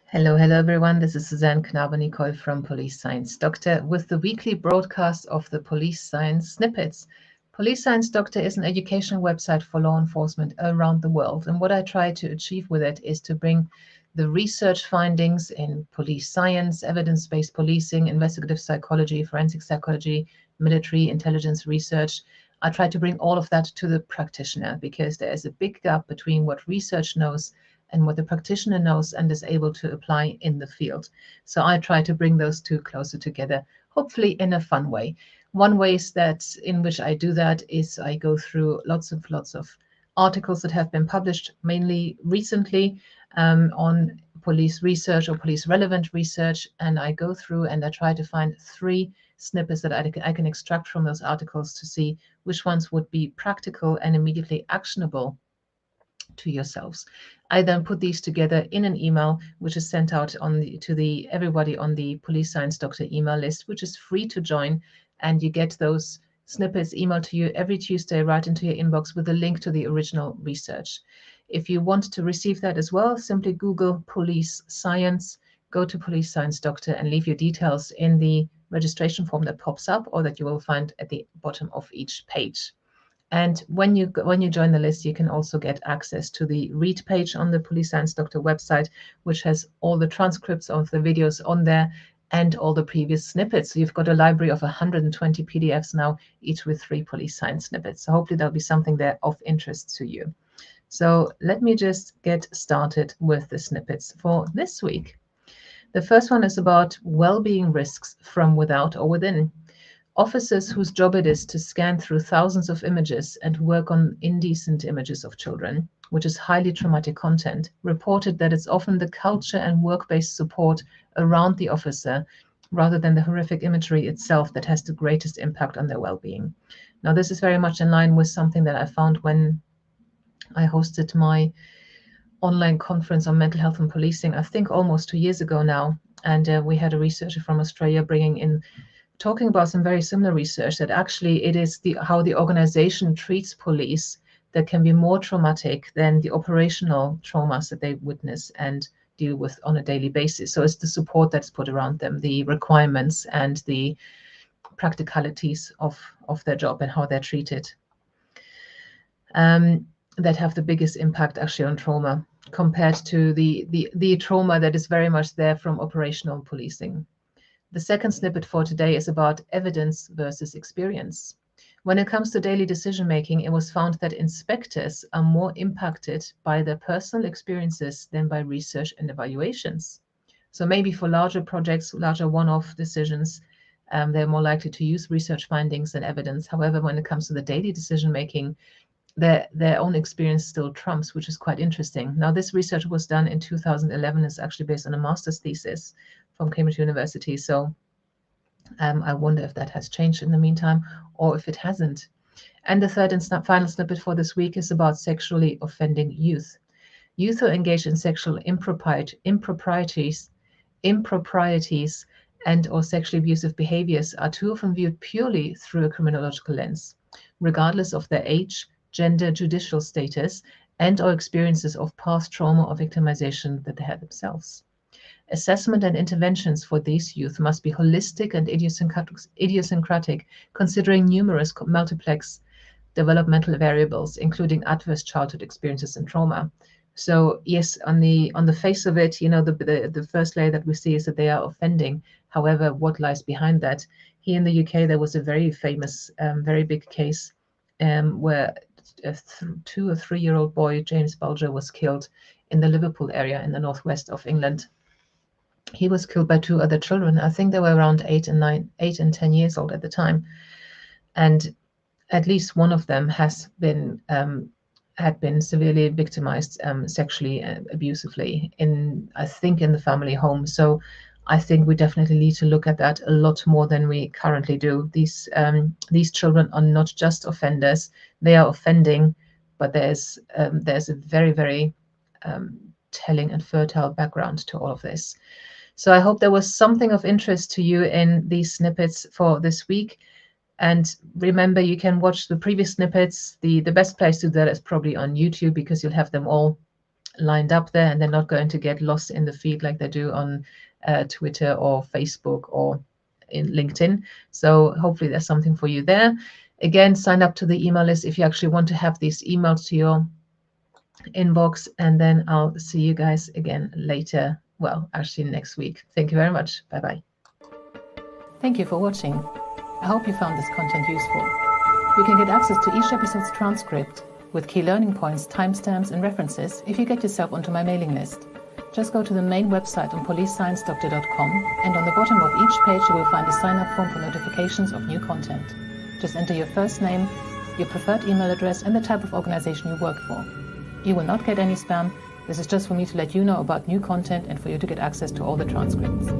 Hello, hello everyone. This is Suzanne Knaber-Nicole from Police Science Doctor with the weekly broadcast of the Police Science Snippets. Police Science Doctor is an educational website for law enforcement around the world. And what I try to achieve with it is to bring the research findings in police science, evidence-based policing, investigative psychology, forensic psychology, military intelligence research. I try to bring all of that to the practitioner because there is a big gap between what research knows and what the practitioner knows and is able to apply in the field. So I try to bring those two closer together, hopefully in a fun way. One way in which I do that is I go through lots of articles that have been published, mainly recently, on police research or police relevant research, and I go through and I try to find 3 snippets that I can extract from those articles to see which ones would be practical and immediately actionable to yourselves. I then put these together in an email, which is sent out to everybody on the Police Science Doctor email list, which is free to join, and you get those snippets emailed to you every Tuesday right into your inbox with a link to the original research. If you want to receive that as well, simply Google Police Science, go to Police Science Doctor and leave your details in the registration form that pops up or that you will find at the bottom of each page. And when you join the list, you can also get access to the read page on the Police Science Doctor website, which has all the transcripts of the videos on there and all the previous snippets. So you've got a library of 120 PDFs now, each with 3 police science snippets. So hopefully there'll be something there of interest to you. So let me just get started with the snippets for this week. The first one is about well-being risks from without or within. Officers whose job it is to scan through thousands of images and work on indecent images of children, which is highly traumatic content, reported that it's often the culture and work-based support around the officer rather than the horrific imagery itself that has the greatest impact on their well-being. Now, this is very much in line with something that I found when I hosted my online conference on mental health and policing, I think almost 2 years ago now. And we had a researcher from Australia talking about some very similar research that actually it is how the organization treats police that can be more traumatic than the operational traumas that they witness and deal with on a daily basis. So it's the support that's put around them, the requirements and the practicalities of their job and how they're treated, that have the biggest impact actually on trauma compared to the trauma that is very much there from operational policing. The second snippet for today is about evidence versus experience. When it comes to daily decision-making, it was found that inspectors are more impacted by their personal experiences than by research and evaluations. So maybe for larger projects, larger one-off decisions, they're more likely to use research findings and evidence. However, when it comes to the daily decision-making, their own experience still trumps, which is quite interesting. Now, this research was done in 2011. It's actually based on a master's thesis from Cambridge University. So I wonder if that has changed in the meantime or if it hasn't. And the third and final snippet for this week is about sexually offending youth. Youth who engage in sexual improprieties and or sexually abusive behaviors are too often viewed purely through a criminological lens, regardless of their age, gender, judicial status, and or experiences of past trauma or victimization that they had themselves. Assessment and interventions for these youth must be holistic and idiosyncratic, considering numerous multiplex developmental variables, including adverse childhood experiences and trauma. So yes, on the face of it, the first layer that we see is that they are offending. However, what lies behind that? Here in the UK, there was a very famous, very big case where a 2 or 3-year-old boy, James Bulger, was killed in the Liverpool area in the northwest of England. He was killed by 2 other children. I think they were around 8 and 10 years old at the time, and at least one of them had been severely victimized sexually abusively in the family home. So I think we definitely need to look at that a lot more than we currently do. These children are not just offenders; they are offending, but there's a very, very telling and fertile background to all of this. So I hope there was something of interest to you in these snippets for this week. And remember, you can watch the previous snippets. The best place to do that is probably on YouTube, because you'll have them all lined up there, and they're not going to get lost in the feed like they do on Twitter or Facebook or in LinkedIn. So hopefully there's something for you there. Again, sign up to the email list if you actually want to have these emailed to your inbox, and then I'll see you guys again later. Well, actually next week. Thank you very much. Bye-bye. Thank you for watching. I hope you found this content useful. You can get access to each episode's transcript with key learning points, timestamps, and references if you get yourself onto my mailing list. Just go to the main website on policesciencedoctor.com, and on the bottom of each page you will find a sign-up form for notifications of new content. Just enter your first name, your preferred email address, and the type of organization you work for. You will not get any spam. This is just for me to let you know about new content and for you to get access to all the transcripts.